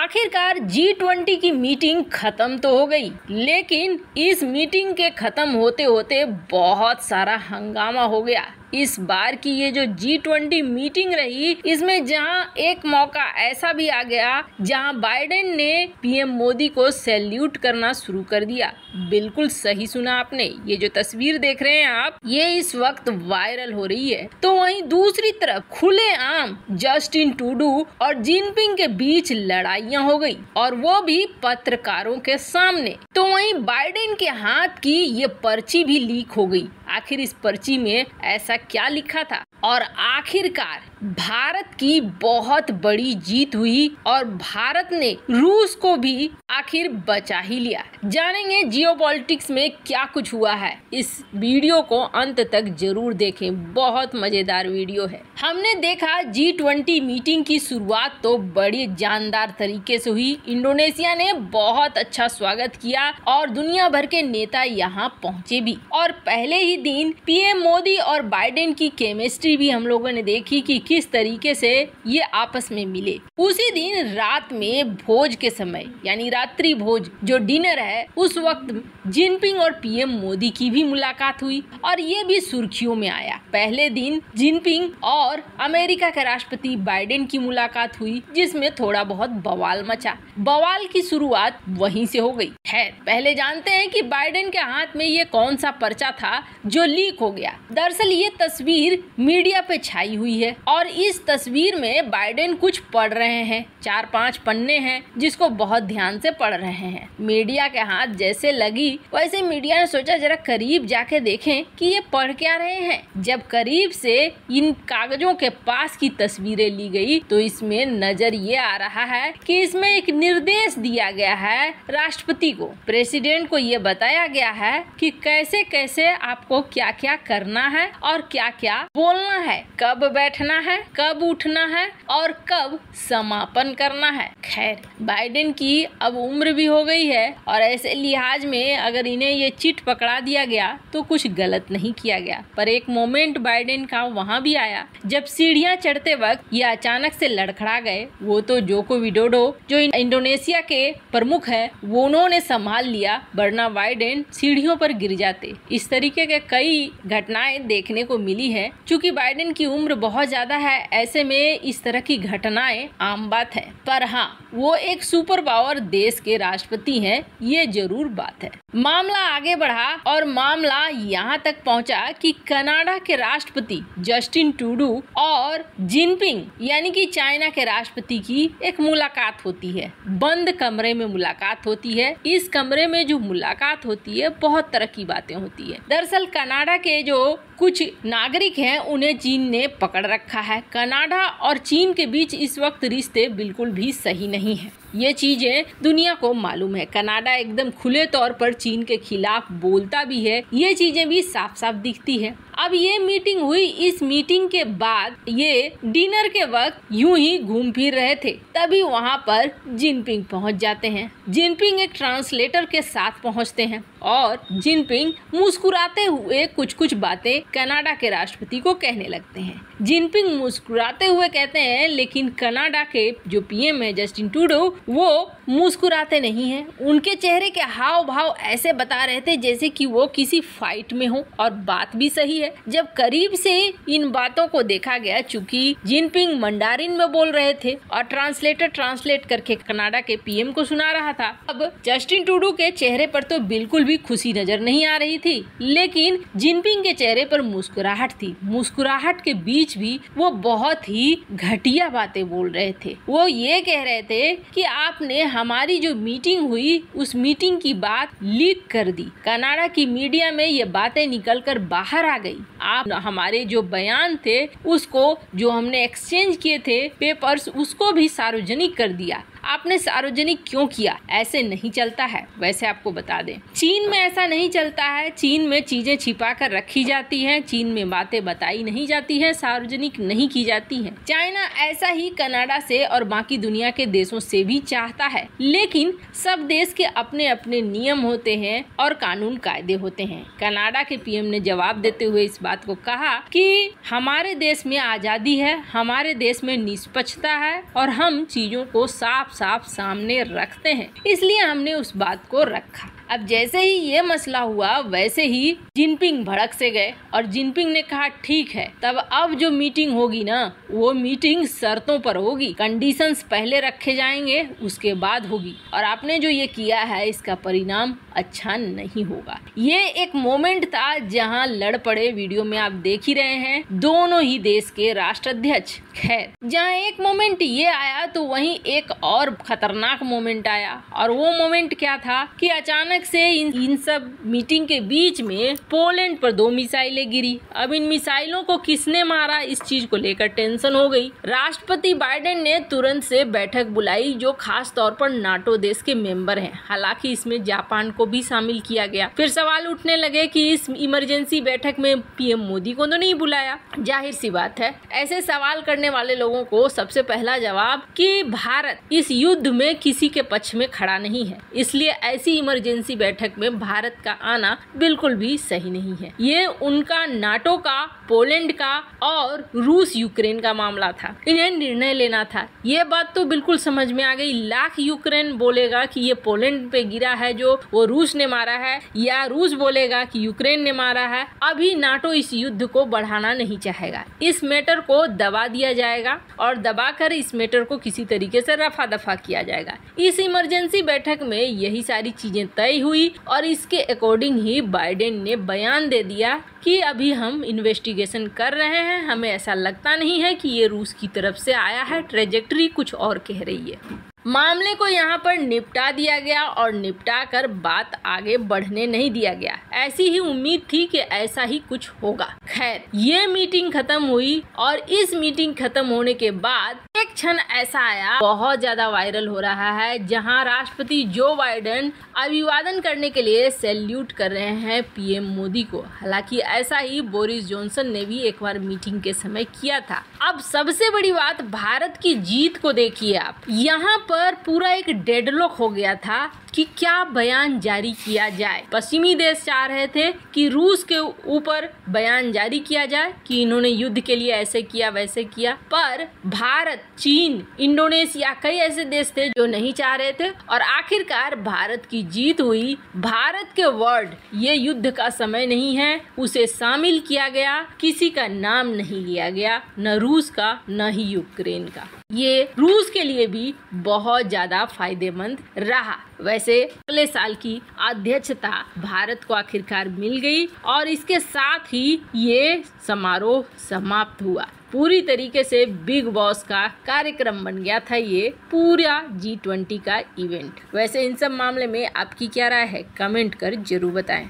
आखिरकार G20 की meeting खत्म तो हो गई, लेकिन इस मीटिंग के खत्म होते होते बहुत सारा हंगामा हो गया। इस बार की ये जो G20 मीटिंग रही, इसमें जहां एक मौका ऐसा भी आ गया जहां बाइडेन ने पीएम मोदी को सैल्यूट करना शुरू कर दिया। बिल्कुल सही सुना आपने, ये जो तस्वीर देख रहे हैं आप, ये इस वक्त वायरल हो रही है। तो वहीं दूसरी तरफ खुलेआम जस्टिन ट्रूडो और जिनपिंग के बीच लड़ाइयां हो गई, और वो भी पत्रकारों के सामने। तो वहीं बाइडेन के हाथ की ये पर्ची भी लीक हो गई। आखिर इस पर्ची में ऐसा क्या लिखा था, और आखिरकार भारत की बहुत बड़ी जीत हुई और भारत ने रूस को भी आखिर बचा ही लिया। जानेंगे जियोपॉलिटिक्स में क्या कुछ हुआ है। इस वीडियो को अंत तक जरूर देखें, बहुत मजेदार वीडियो है। हमने देखा G20 मीटिंग की शुरुआत तो बड़ी जानदार तरीके से हुई। इंडोनेशिया ने बहुत अच्छा स्वागत किया और दुनिया भर के नेता यहाँ पहुँचे भी, और पहले ही दिन पीएम मोदी और बाइडेन की केमिस्ट्री भी हम लोगों ने देखी कि किस तरीके से ये आपस में मिले। उसी दिन रात में भोज के समय, यानी रात्रि भोज जो डिनर है, उस वक्त जिनपिंग और पीएम मोदी की भी मुलाकात हुई और ये भी सुर्खियों में आया। पहले दिन जिनपिंग और अमेरिका के राष्ट्रपति बाइडेन की मुलाकात हुई, जिसमें थोड़ा बहुत बवाल मचा। बवाल की शुरुआत वहीं से हो गई है। पहले जानते हैं कि बाइडेन के हाथ में ये कौन सा पर्चा था जो लीक हो गया। दरअसल ये तस्वीर मीडिया पे छाई हुई है और इस तस्वीर में बाइडेन कुछ पढ़ रहे हैं। 4-5 पन्ने हैं जिसको बहुत ध्यान से पढ़ रहे हैं। मीडिया के हाथ जैसे लगी, वैसे मीडिया ने सोचा जरा करीब जाके देखें कि ये पढ़ क्या रहे हैं। जब करीब से इन कागजों के पास की तस्वीरें ली गई तो इसमें नजर ये आ रहा है कि इसमें एक निर्देश दिया गया है राष्ट्रपति को। प्रेसिडेंट को ये बताया गया है कि कैसे कैसे आपको क्या क्या करना है और क्या क्या बोलना है, कब बैठना है, कब उठना है और कब समापन करना है। खैर, बाइडेन की अब उम्र भी हो गई है और ऐसे लिहाज में अगर इन्हें ये चिट पकड़ा दिया गया तो कुछ गलत नहीं किया गया। पर एक मोमेंट बाइडेन का वहाँ भी आया जब सीढ़ियाँ चढ़ते वक्त ये अचानक से लड़खड़ा गए। वो तो जोको विडोडो जो इंडोनेशिया के प्रमुख है, वो उन्होंने संभाल लिया, वरना बाइडेन सीढ़ियों पर गिर जाते। इस तरीके के कई घटनाएं देखने को मिली है। चूंकि बाइडेन की उम्र बहुत ज्यादा है, ऐसे में इस तरह की घटनाएं आम बात है। पर हाँ, वो एक सुपर पावर देश के राष्ट्रपति हैं, ये जरूर बात है। मामला आगे बढ़ा और मामला यहाँ तक पहुँचा कि कनाडा के राष्ट्रपति जस्टिन ट्रूडो और जिनपिंग यानी कि चाइना के राष्ट्रपति की एक मुलाकात होती है। बंद कमरे में मुलाकात होती है। इस कमरे में जो मुलाकात होती है, बहुत तरह की बातें होती है। दरअसल कनाडा के जो कुछ नागरिक हैं, उन्हें चीन ने पकड़ रखा है। कनाडा और चीन के बीच इस वक्त रिश्ते बिल्कुल भी सही नहीं है। ये चीजें दुनिया को मालूम है। कनाडा एकदम खुले तौर पर चीन के खिलाफ बोलता भी है, ये चीजें भी साफ साफ दिखती है। अब ये मीटिंग हुई, इस मीटिंग के बाद ये डिनर के वक्त यूं ही घूम फिर रहे थे, तभी वहाँ पर जिनपिंग पहुँच जाते हैं। जिनपिंग एक ट्रांसलेटर के साथ पहुँचते हैं और जिनपिंग मुस्कुराते हुए कुछ कुछ बातें कनाडा के राष्ट्रपति को कहने लगते हैं। जिनपिंग मुस्कुराते हुए कहते हैं, लेकिन कनाडा के जो पीएम है जस्टिन ट्रूडो, वो मुस्कुराते नहीं हैं। उनके चेहरे के हाव भाव ऐसे बता रहे थे जैसे कि वो किसी फाइट में हो, और बात भी सही है। जब करीब से इन बातों को देखा गया, चूंकि जिनपिंग मंडारिन में बोल रहे थे और ट्रांसलेटर ट्रांसलेट करके कनाडा के पीएम को सुना रहा था। अब जस्टिन ट्रूडो के चेहरे पर तो बिल्कुल भी खुशी नजर नहीं आ रही थी, लेकिन जिनपिंग के चेहरे पर मुस्कुराहट थी। मुस्कुराहट के बीच भी वो बहुत ही घटिया बातें बोल रहे थे। वो ये कह रहे थे कि आपने हमारी जो मीटिंग हुई, उस मीटिंग की बात लीक कर दी। कनाडा की मीडिया में ये बातें निकलकर बाहर आ गई। आप हमारे जो बयान थे, उसको जो हमने एक्सचेंज किए थे पेपर्स, उसको भी सार्वजनिक कर दिया। आपने सार्वजनिक क्यों किया? ऐसे नहीं चलता है। वैसे आपको बता दें, चीन में ऐसा नहीं चलता है। चीन में चीजें छिपा कर रखी जाती हैं, चीन में बातें बताई नहीं जाती हैं, सार्वजनिक नहीं की जाती हैं। चाइना ऐसा ही कनाडा से और बाकी दुनिया के देशों से भी चाहता है, लेकिन सब देश के अपने अपने नियम होते हैं और कानून कायदे होते हैं। कनाडा के पीएम ने जवाब देते हुए इस बात को कहा कि हमारे देश में आजादी है, हमारे देश में निष्पक्षता है और हम चीजों को साफ साफ साफ सामने रखते हैं, इसलिए हमने उस बात को रखा। अब जैसे ही ये मसला हुआ वैसे ही जिनपिंग भड़क से गए और जिनपिंग ने कहा ठीक है, तब अब जो मीटिंग होगी ना वो मीटिंग शर्तों पर होगी, कंडीशंस पहले रखे जाएंगे उसके बाद होगी, और आपने जो ये किया है इसका परिणाम अच्छा नहीं होगा। ये एक मोमेंट था जहां लड़ पड़े, वीडियो में आप देख ही रहे हैं, दोनों ही देश के राष्ट्राध्यक्ष। खैर, जहां एक मोमेंट ये आया तो वहीं एक और खतरनाक मोमेंट आया, और वो मोमेंट क्या था कि अचानक से इन सब मीटिंग के बीच में पोलैंड पर 2 मिसाइलें गिरी। अब इन मिसाइलों को किसने मारा, इस चीज को लेकर टेंशन हो गई। राष्ट्रपति बाइडेन ने तुरंत से बैठक बुलाई, जो खास तौर पर नाटो देश के मेंबर हैं, हालांकि इसमें जापान को भी शामिल किया गया। फिर सवाल उठने लगे कि इस इमरजेंसी बैठक में पीएम मोदी को तो नहीं बुलाया। जाहिर सी बात है, ऐसे सवाल करने वाले लोगों को सबसे पहला जवाब कि भारत इस युद्ध में किसी के पक्ष में खड़ा नहीं है, इसलिए ऐसी इमरजेंसी बैठक में भारत का आना बिल्कुल भी सही नहीं है। ये उनका, नाटो का, पोलैंड का और रूस यूक्रेन का मामला था, इन्हें निर्णय लेना था। ये बात तो बिल्कुल समझ में आ गई। लाख यूक्रेन बोलेगा कि ये पोलैंड पे गिरा है जो वो रूस ने मारा है, या रूस बोलेगा कि यूक्रेन ने मारा है। अभी नाटो इस युद्ध को बढ़ाना नहीं चाहेगा, इस मैटर को दबा दिया जाएगा और दबाकर इस मैटर को किसी तरीके से रफा दफा किया जाएगा। इस इमरजेंसी बैठक में यही सारी चीजें तय हुई और इसके अकॉर्डिंग ही बाइडेन ने बयान दे दिया कि अभी हम इन्वेस्टिगेशन कर रहे हैं, हमें ऐसा लगता नहीं है कि ये रूस की तरफ से आया है, ट्रेजेक्टरी कुछ और कह रही है। मामले को यहाँ पर निपटा दिया गया और निपटा कर बात आगे बढ़ने नहीं दिया गया। ऐसी ही उम्मीद थी कि ऐसा ही कुछ होगा। खैर, ये मीटिंग खत्म हुई और इस मीटिंग खत्म होने के बाद एक क्षण ऐसा आया, बहुत ज्यादा वायरल हो रहा है, जहाँ राष्ट्रपति जो बाइडेन अभिवादन करने के लिए सैल्यूट कर रहे हैं पीएम मोदी को। हालांकि ऐसा ही बोरिस जॉनसन ने भी एक बार मीटिंग के समय किया था। अब सबसे बड़ी बात भारत की जीत को देखिए आप, यहाँ पर पूरा एक डेडलॉक हो गया था कि क्या बयान जारी किया जाए। पश्चिमी देश चाह रहे थे कि रूस के ऊपर बयान जारी किया जाए कि इन्होंने युद्ध के लिए ऐसे किया वैसे किया, पर भारत, चीन, इंडोनेशिया, कई ऐसे देश थे जो नहीं चाह रहे थे और आखिरकार भारत की जीत हुई। भारत के वर्ड ये युद्ध का समय नहीं है उसे शामिल किया गया, किसी का नाम नहीं लिया गया, न रूस का न ही यूक्रेन का। ये रूस के लिए भी बहुत ज्यादा फायदेमंद रहा। वैसे अगले साल की अध्यक्षता भारत को आखिरकार मिल गई और इसके साथ ही ये समारोह समाप्त हुआ। पूरी तरीके से बिग बॉस का कार्यक्रम बन गया था ये पूरा G20 का इवेंट। वैसे इन सब मामले में आपकी क्या राय है, कमेंट कर जरूर बताएं।